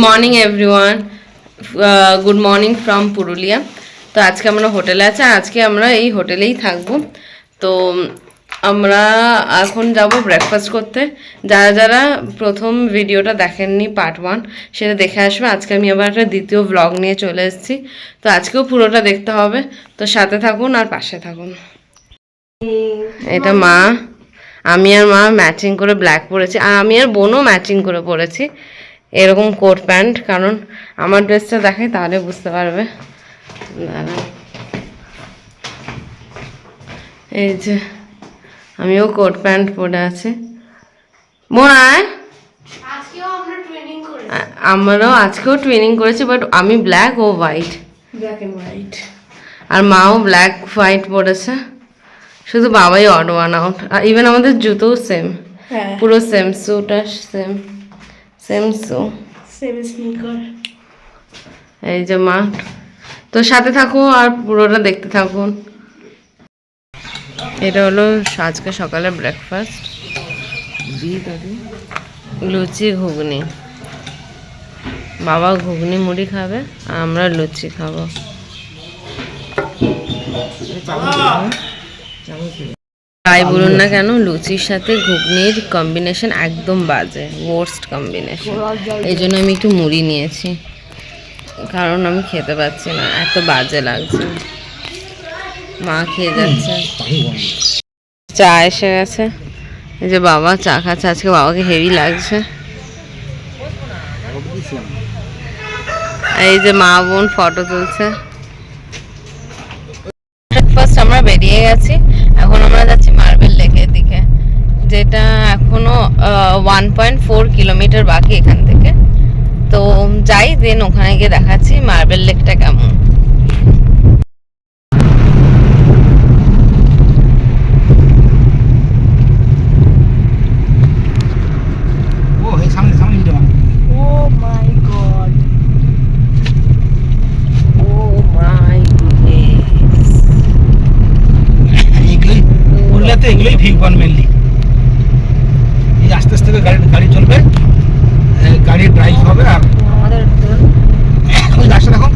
Morning everyone, good morning from Purulia. তো আজকে আমরা হোটেলে আছি আর আজকে আমরা এই হোটেলেই থাকবো। তো আমরা এখন যাব ব্রেকফাস্ট করতে। যারা যারা প্রথম ভিডিওটা দেখেননি পার্ট 1 সেটা দেখে আসবে। আজকে আমি আবার একটা দ্বিতীয় ব্লগ নিয়ে চলে এসেছি, তো আজকেও পুরোটা দেখতে হবে। তো সাথে থাকুন আর পাশে থাকুন। এটা মা, আমি আর মা ম্যাচিং করে ব্ল্যাক পরেছি আর আমি আর বোনও ম্যাচিং করে পরেছি এরকম কোট প্যান্ট, কারণ আমার ড্রেসটা দেখাই তাহলে বুঝতে পারবে। এই যে আমিও কোট প্যান্ট পরে আছি। মোনায় আমরাও আজকেও ট্রেনিং করেছি, বাট আমি ব্ল্যাক ও হোয়াইট, ব্ল্যাক এন্ড হোয়াইট, আর মাও ব্ল্যাক হোয়াইট পরেছে। শুধু বাবাই অড ওয়ান আউট। আর ইভেন আমাদের জুতোও সেম, পুরো সেম, শুটা same, same shoe, same sneaker. এই যে মা। তো সাথে থাকো আর পুরোটা দেখতে থাকুন। এটা হলো আজকে সকালে ব্রেকফাস্ট, লুচি ঘুগনি। বাবা ঘুগনি মুড়ি খাবে আর আমরা লুচি খাবো। তাই বলুন না কেন, লুচির সাথে ঘুগনির কম্বিনেশন একদম বাজে, ওয়ার্স্ট কম্বিনেশন। এই জন্য আমি একটু মুড়ি নিয়েছি, কারণ আমি খেতে পাচ্ছি না, এত বাজে লাগছে। মা খেয়ে যাচ্ছে, চা এসে গেছে। এই যে বাবা চা খাচ্ছে, আজকে বাবাকে হেভি লাগছে। এই যে মা বোন ফটো তুলছে। ব্রেকফাস্ট আমরা বেরিয়ে গেছি, এখন আমরা যাচ্ছি মার্বেল লেকের দিকে, যেটা এখনো 1.4 কিলোমিটার বাকি এখান থেকে। তো যাই, দেন ওখানে গিয়ে দেখাচ্ছি মার্বেল লেকটা কেমন। এগুলোই ভিউপয়েন্ট মেনলি। এই আস্তে আস্তে গাড়ি চলবে, গাড়ি ড্রাইভ হবে। আর আমাদের ওই গাছটা দেখো,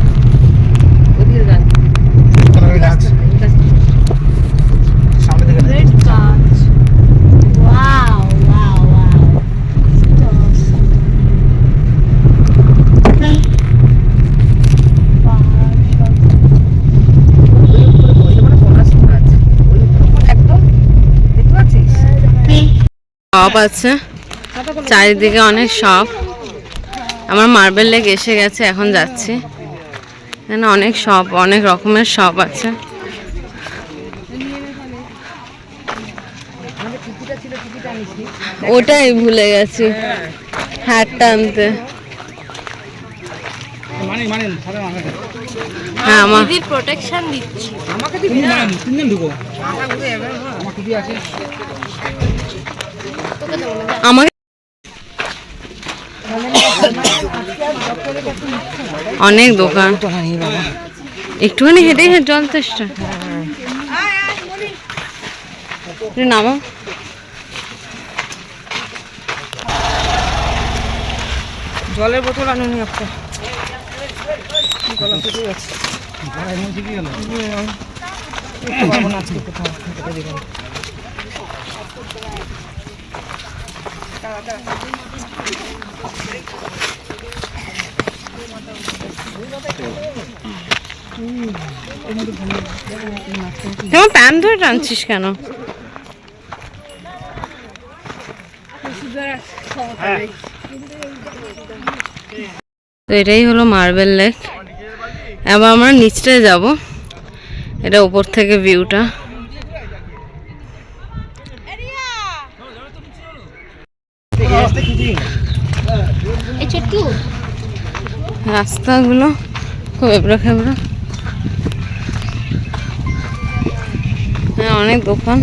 সামনে থেকে শপ আছে চারিদিকে, অনেক শপ। আমার মার্বেল লেক এসে গেছে, এখন যাচ্ছি। এখানে অনেক শপ, অনেক রকমের শপ আছে। ওটাই ভুলে গেছি হ্যাটটা আনতে। হ্যাঁ, আমার প্রোটেকশন দিচ্ছি। আমাকে দিবি না, তিনজন ঢুকো। আমার টুপি আছে। আমাকে অনেক দোকান, একটুখানি হেঁটে জল তেষ্টা নামো। জলের বোতল আনুনি একটা। তোমার প্যান্ট ধরে টানছিস কেন? তো এটাই হলো মার্বেল লেক। এবার আমরা নিচটায় যাব, এটা উপর থেকে ভিউটা। রাস্তাগুলো খুব এবড়ো খেবড়ো, হ্যাঁ অনেক দোকান।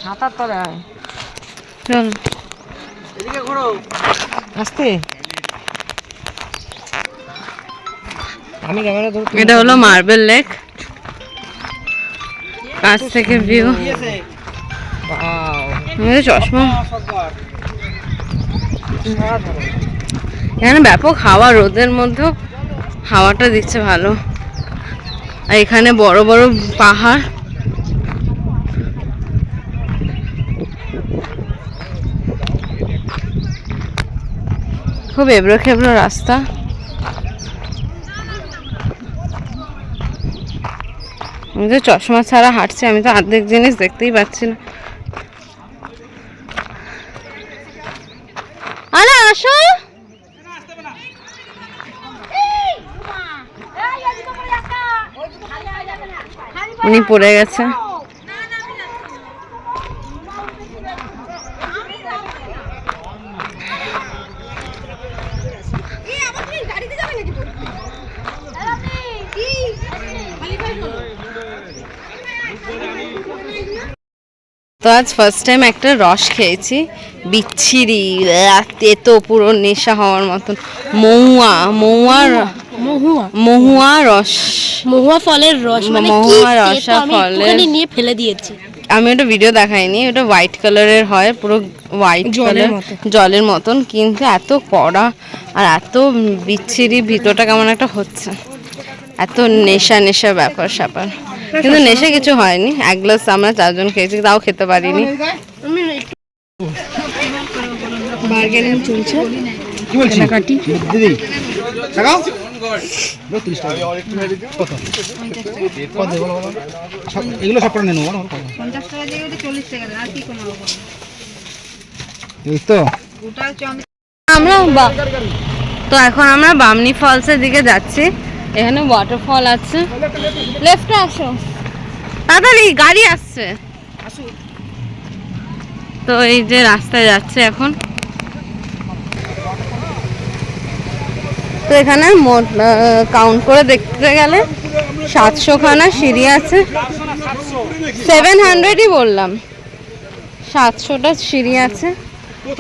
ছাতার তলায় চলো এদিকে ঘোরো আস্তে আমি ক্যামেরা ধরো এটা হলো মার্বেল লেক কাছ থেকে ভিউ ওয়াও চশমা সবার এখানে ব্যাপক হাওয়া রোদের মধ্যেও হাওয়াটা দিচ্ছে ভালো আর এখানে বড় বড় পাহাড় খুব এবড়ো খেবড়ো রাস্তা আমি তো চশমা ছাড়া হাঁটছি আমি তো অর্ধেক জিনিস দেখতেই পাচ্ছি না আরে আসো উনি পড়ে গেছে তো আজ ফার্স্ট টাইম একটা রস খেয়েছি বিচ্ছিরি তেতো পুরো নেশা হওয়ার মতন মহুয়া রস মহুয়া ফলের রস মানে কি মহুয়া তেতো, রসা আমি ফলের একটুখানি নিয়ে ফেলে দিয়েছি। আমি ওটা ভিডিও দেখাইনি ওটা হোয়াইট কালারের হয় পুরো হোয়াইট জলের কালার মতো। জলের মতন কিন্তু এত কড়া আর এত বিচ্ছিরি ভিতরটা কেমন একটা হচ্ছে এত নেশা নেশা ব্যাপার স্যাপার কিন্তু নেশা কিছু হয়নি এক গ্লাস আমরা 4 জন খেয়েছি তাও খেতে পারিনি বার্গেনিং চলছে কি বলছিস কেনাকাটি। দিদি টাকা 30 টাকা কত কত বলো বলো সব এগুলো সব করে নেবো বলো 50 টাকা দিয়ে 40 টাকা আর কি কমাবো বলো? এই তো গোটা আমরা তো এখন আমরা বামনি ফলসের দিকে যাচ্ছি এখানে ওয়াটারফল আছে লেফটে আসো তাড়াতাড়ি গাড়ি আসছে তো এই যে রাস্তায় যাচ্ছে এখন তো এখানে কাউন্ট করে দেখতে গেলে 700 খানা সিঁড়ি আছে 700ই বললাম 700টা সিঁড়ি আছে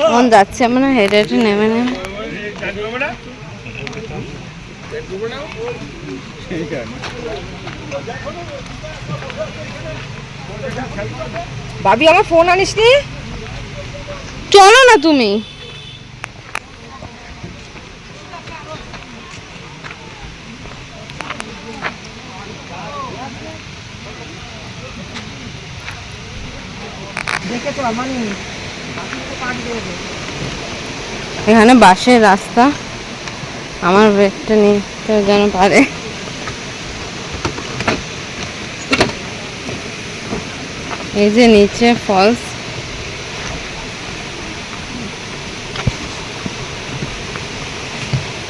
এখন যাচ্ছে আমরা হেঁটে হেঁটে নেমে নেমে ভাবি আমার ফোন আনিস নি? চলো না তুমি দেখেছো আমানি এখানে বাসের রাস্তা আমার ব্রেকটা নিতে যেন পারে এই যে নিচে ফলস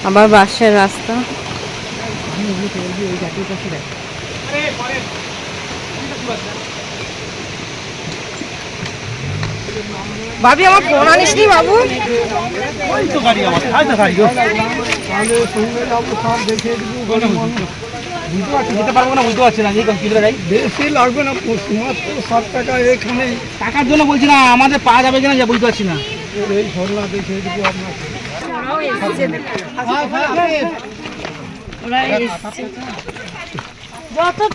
আবার বাসের রাস্তা ভাবি আমার ফোন আনিস নি বাবু? ওই তো গাড়ি আমার আজ তো গাড়ি গো বুঝতে পারছি যেতে পারবো না বুঝতে পারছি না এই কম্পিউটার গাড়ি বেশি লাগবে না মাত্র 60 টাকা এখানে টাকার জন্য বলছি না আমাদের পাওয়া যাবে কিনা বুঝতে পারছি না এই ঝর্ণা দেখিয়ে দেবো আপনাকে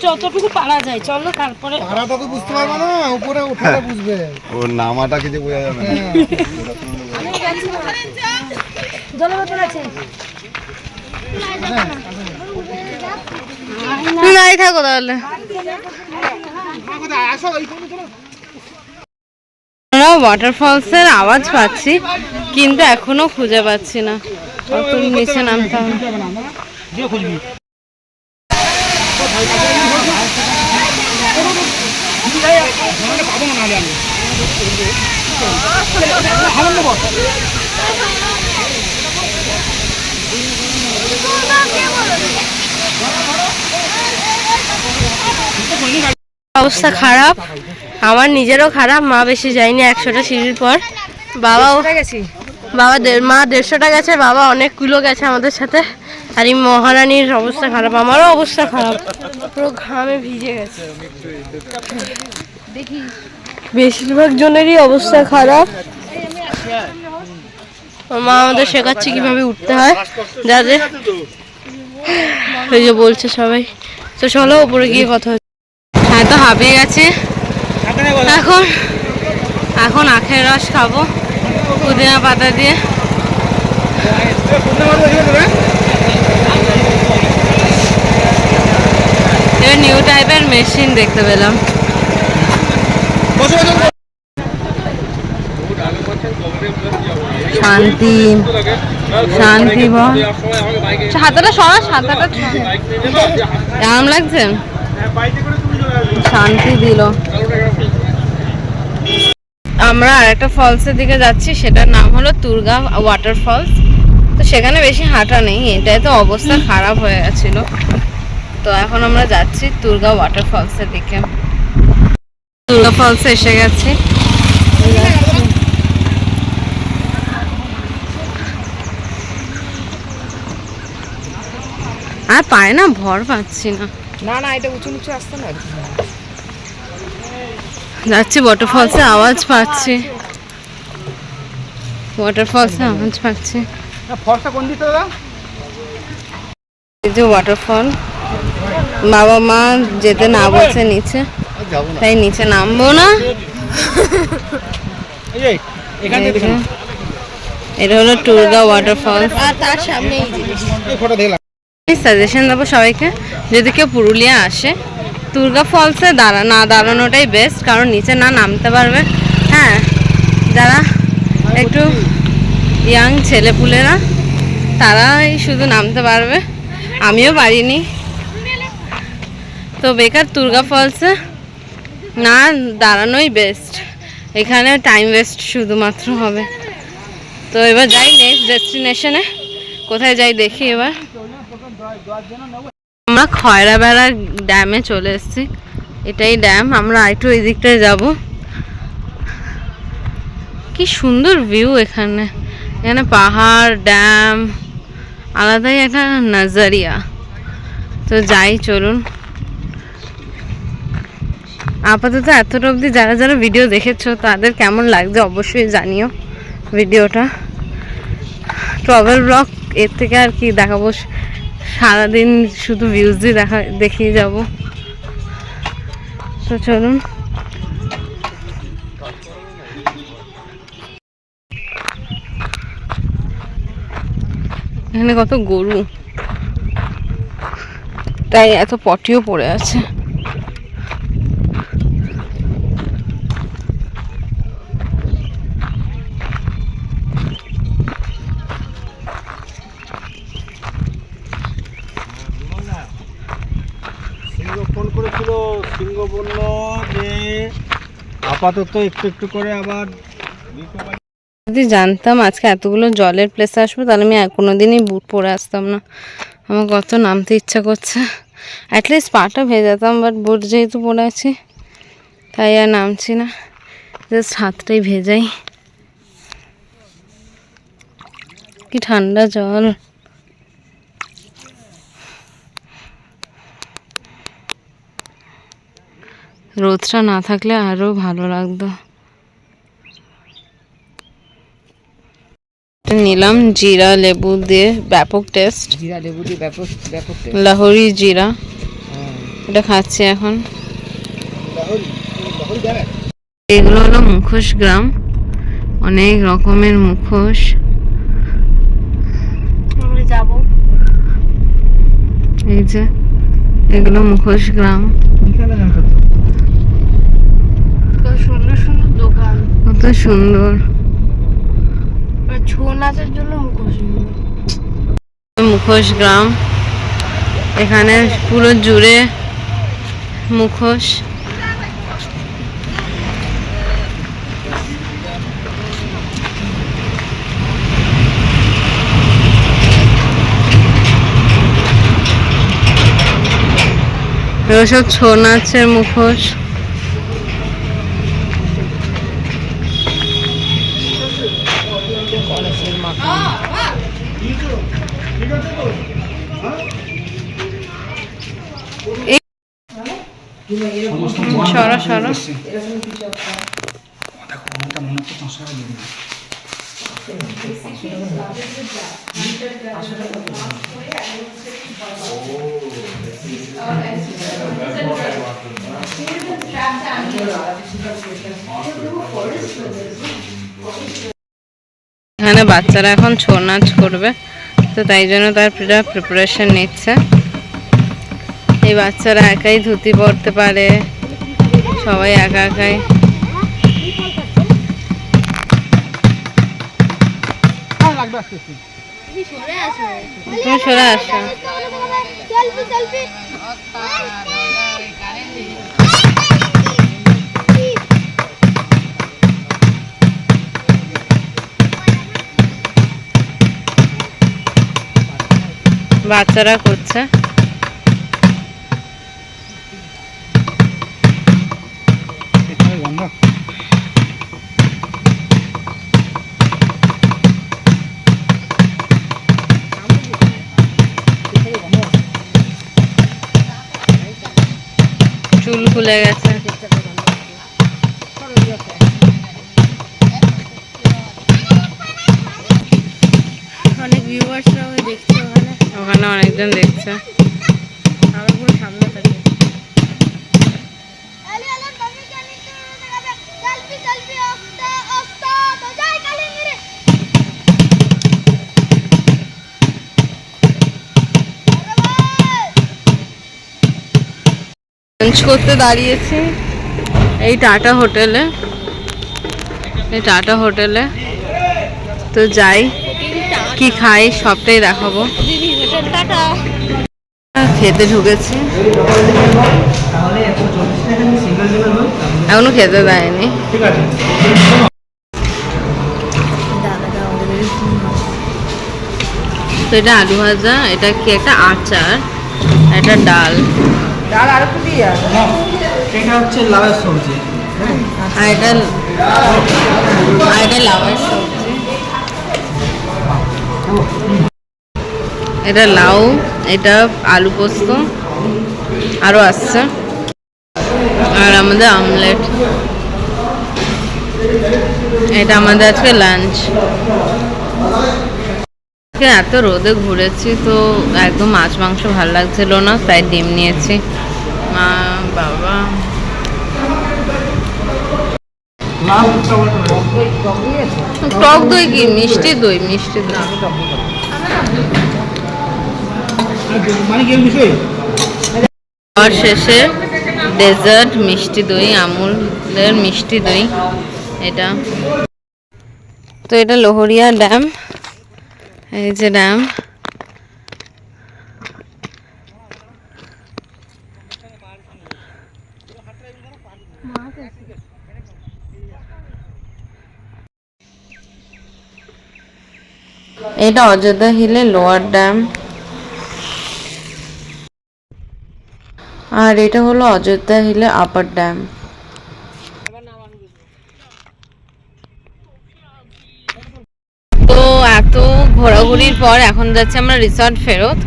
যতটুকু পারা যায় চলো তারপরে তারা তোকে বুঝতে পারবে না উপরে উঠালে বুঝবে ওর নামাটা কিছু বোঝা যাবে না জলের বোতল আছে তুমি দাঁড়িয়ে থাকো তাহলে আমরা ওয়াটারফলসের আওয়াজ পাচ্ছি কিন্তু এখনো খুঁজে পাচ্ছি না কত নিচে নামতে হবে যে খুঁজবি পাবো না নাহলে আমি অবস্থা খারাপ আমার নিজেরও খারাপ মা বেশি যায়নি 100টা সিঁড়ির পর বাবাও গেছি বাবা মা 150টা গেছে বাবা অনেক কিলো গেছে আমাদের সাথে আর এই মহারানীর অবস্থা খারাপ আমারও অবস্থা খারাপ পুরো ঘামে ভিজে গেছে দেখি বেশিরভাগ জনেরই অবস্থা খারাপ মা আমাদের শেখাচ্ছে কিভাবে উঠতে হয়, যাদের এই যে বলছে সবাই। তো চলো উপরে গিয়ে কথা হচ্ছে। হ্যাঁ, তো হাঁপিয়ে গেছি। এখন এখন আখের রস খাবো পুদিনা পাতা দিয়ে। এবার নিউ টাইপের মেশিন দেখতে পেলাম। শান্তি শান্তি বল। হাতাটা সরা, হাতাটা কেমন লাগছে? শান্তি দিল। আমরা আরেকটা ফলসের দিকে যাচ্ছি, সেটার নাম হলো তুর্গা ওয়াটার ফলস। তো সেখানে বেশি হাঁটা নেই, এটাই তো অবস্থা খারাপ হয়ে গেছিল। তো এখন আমরা যাচ্ছি তুর্গা ওয়াটার ফলসের দিকে। তুর্গা ফলসে এসে গেছি। আর পায় না, ভর পাচ্ছি না। না এটা উঁচু নিচু আসতে না। যাচ্ছি ওয়াটারফলসে, আওয়াজ পাচ্ছি। ওয়াটারফলসে আওয়াজ পাচ্ছি। ফলসটা কোন দিতে দাদা? এই যে ওয়াটারফল, বাবা মা যেতে না বলছে নিচে, তাই নিচে নামবো না। এখান থেকে দেখুন, এটা হলো তুর্গা ওয়াটারফলস। আর তার সামনে এই জিনিস। এই ফটো দেখলাম। সাজেশন দেবো সবাইকে, যদি কেউ পুরুলিয়া আসে তুর্গা ফলসে না দাঁড়ানোটাই বেস্ট, কারণ নিচে না নামতে পারবে। হ্যাঁ, যারা একটু ইয়াং ছেলেপুলেরা তারাই শুধু নামতে পারবে, আমিও পারিনি। তো বেকার তুর্গা ফলসে না দাঁড়ানোই বেস্ট, এখানে টাইম ওয়েস্ট শুধুমাত্র হবে। তো এবার যাই নেক্সট ডেস্টিনেশনে, কোথায় যাই দেখি। এবার আমরা খয়রাবেড়া ড্যামে চলে এসেছি, এটাই ড্যাম। আমরা একটু এই দিকটায় যাব। কি সুন্দর ভিউ এখানে, এখানে পাহাড়, ড্যাম, আলাদাই একটা নাজারিয়া। তো যাই, চলুন। আপাতত এতটা অবধি যারা যারা ভিডিও দেখেছো তাদের কেমন লাগছে অবশ্যই জানিও ভিডিওটা। ট্রাভেল ব্লগ, এর থেকে আর কি দেখাবো, সারাদিন শুধু ভিউজ দিয়ে দেখিয়ে যাব। তো চলুন। এখানে কত গরু, তাই এত পটিও পড়ে আছে। ফোন করেছিল, সিংহ বলল যে আপাতত একটু একটু করে আবার। যদি জানতাম আজকে এতগুলো জলের প্লেসে আসবো, তাহলে আমি কোনোদিনই বুট পরে আসতাম না। আমার কত নামতে ইচ্ছা করছে, অ্যাটলিস্ট পাটা ভেজাতাম, বাট বুট যেহেতু পরে আছি তাই আর নামছি না, জাস্ট হাতটাই ভেজাই। কি ঠান্ডা জল। রোদটা না থাকলে আরো ভালো লাগতো। নিলাম জিরা লেবু দিয়ে, ব্যাপক টেস্ট। জিরা লেবু দিয়ে ব্যাপক ব্যাপক লাহোরি জিরা, এটা খাচ্ছি এখন। এগুলো হলো মুখোশ গ্রাম, অনেক রকমের মুখোশ। আমরা যাব। এই যে এগুলো মুখোশ গ্রাম, সুন্দর সুন্দর দোকান, কত সুন্দর। ছৌ নাচের জন্য মুখোশ গ্রাম, এখানে পুরো জুড়ে মুখোশ। এগুলো সব ছৌ নাচের মুখোশ। সরো সরো। দেখো, মনে হচ্ছে 500 টাকা দিয়ে দিন। এখানে বাচ্চারা এখন ছৌ নাচ করবে, তো তাই জন্য তার প্রিপারেশন নিচ্ছে। এই বাচ্চারা একাই ধুতি পরতে পারে, সবাই একা একাই। লাগবে আস্তে আস্তে। তুমি সরে আসো। বাচ্চারা করছে। এখানে গন্ধ। চুল খুলে গেছে। অনেক ভিউয়ার্সরাও দেখছে ওখানে, ওখানে অনেকজন দেখছে। আমরা পুরো সামনে থাকি। লাঞ্চ করতে দাঁড়িয়েছি এই টাটা হোটেলে। তো যাই, কি খাই সবটাই দেখাবো। দিদি হোটেল টাটা। খেতে ঢুকেছি, এখনো খেতে দেয়নি। ঠিক আছে। তো এটা আলু ভাজা, এটা কি একটা আচার, এটা ডাল, এটা হচ্ছে লাউয়ের সবজি। আর এটা লাউয়ের সবজি। এটা লাউ, এটা আলু পোস্ত, আরো আসছে, আর আমাদের আমলেট। এটা আমাদের আজকে লাঞ্চ। এত রোদে ঘুরেছি তো একদম মাছ মাংস ভালো লাগছিল না, তাই ডিম নিয়েছি। মা বাবা টক দই কি মিষ্টি দই? মিষ্টি দই। মানে কি বিষয়? আর শেষে ডেজার্ট মিষ্টি দই, আমুলের মিষ্টি দই এটা। তো এটা লোহরিয়া ড্যাম, এই যে ড্যাম। এটা অযোধ্যা হিলে লোয়ার ড্যাম, আর এটা হলো অযোধ্যা হিলে আপার ড্যাম। তো এত ঘোরাঘুরির পর এখন যাচ্ছি আমরা রিসর্ট ফেরত,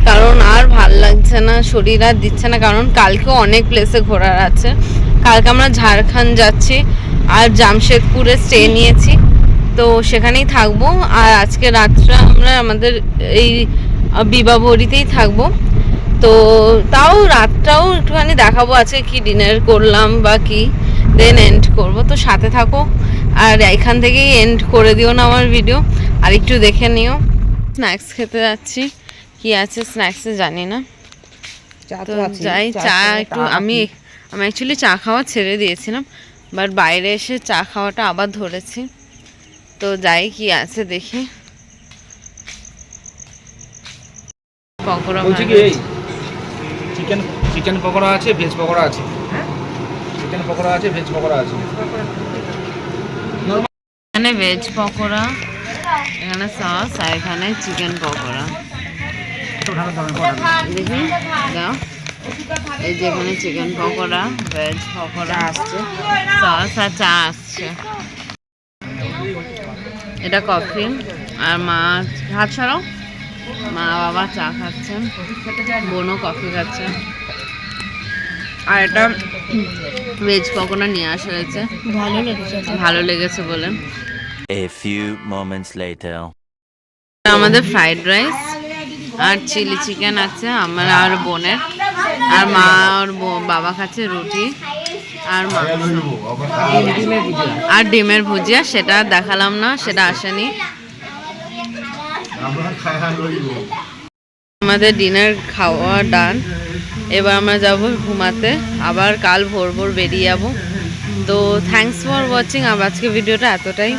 কারণ আর ভাল লাগছে না, শরীর আর দিচ্ছে না। কারণ কালকেও অনেক প্লেসে ঘোরার আছে। কালকে আমরা ঝাড়খণ্ড যাচ্ছি আর জামশেদপুরে স্টে নিয়েছি, তো সেখানেই থাকবো। আর আজকে রাতটা আমরা আমাদের এই বিবাহবাড়িতেই থাকবো। তো তাও রাতটাও একটুখানি দেখাবো আজকে কি ডিনার করলাম বা কি, দেন এন্ড করব। তো সাথে থাকো, আর এখান থেকেই এন্ড করে দিও না আমার ভিডিও, আর একটু দেখে নিও। স্ন্যাক্স খেতে যাচ্ছি, কি আছে স্ন্যাক্সে জানি না। তো যাই, চা একটু আমি অ্যাকচুয়ালি চা খাওয়া ছেড়ে দিয়েছিলাম, বাট বাইরে এসে চা খাওয়াটা আবার ধরেছি। তো যাই, কি আছে দেখি। পকোড়া বলছি কি এই চিকেন পকোড়া আছে, ভেজ পকোড়া আছে। চিকেন পকোড়া আছে, ভেজ পকোড়া আছে। এখানে ভেজ পকোড়া, এখানে সস, আর এখানে চিকেন পকোড়া। দেখি দাও, এই যে এখানে চিকেন পকোড়া, ভেজ পকোড়া আসছে, সস আর চা আসছে। এটা কফি, আর মা হাত ছাড়াও, মা বাবা চা খাচ্ছেন, বোনও কফি খাচ্ছে। আর এটা ভেজ পকোড়া নিয়ে আসা হয়েছে, ভালো লেগেছে বলে। A few moments later. আমাদের ফ্রাইড রাইস আর চিলি চিকেন আছে আমার আর বোনের, আর মা আর বাবা খাচ্ছে রুটি আর মাংস আর ডিমের ভুজিয়া, সেটা দেখালাম না, সেটা আসেনি। আমাদের ডিনার খাওয়া ডান, এবার আমরা যাব ঘুমাতে, আবার কাল ভোর ভোর বেরিয়ে যাবো। তো থ্যাঙ্কস ফর ওয়াচিং, আজকে ভিডিওটা এতটাই।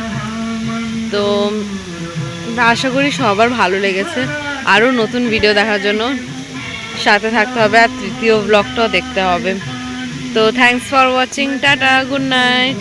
তো আশা করি সবার ভালো লেগেছে। আরও নতুন ভিডিও দেখার জন্য সাথে থাকতে হবে, আর তৃতীয় ব্লগটাও দেখতে হবে। তো thanks for watching, tata, good night.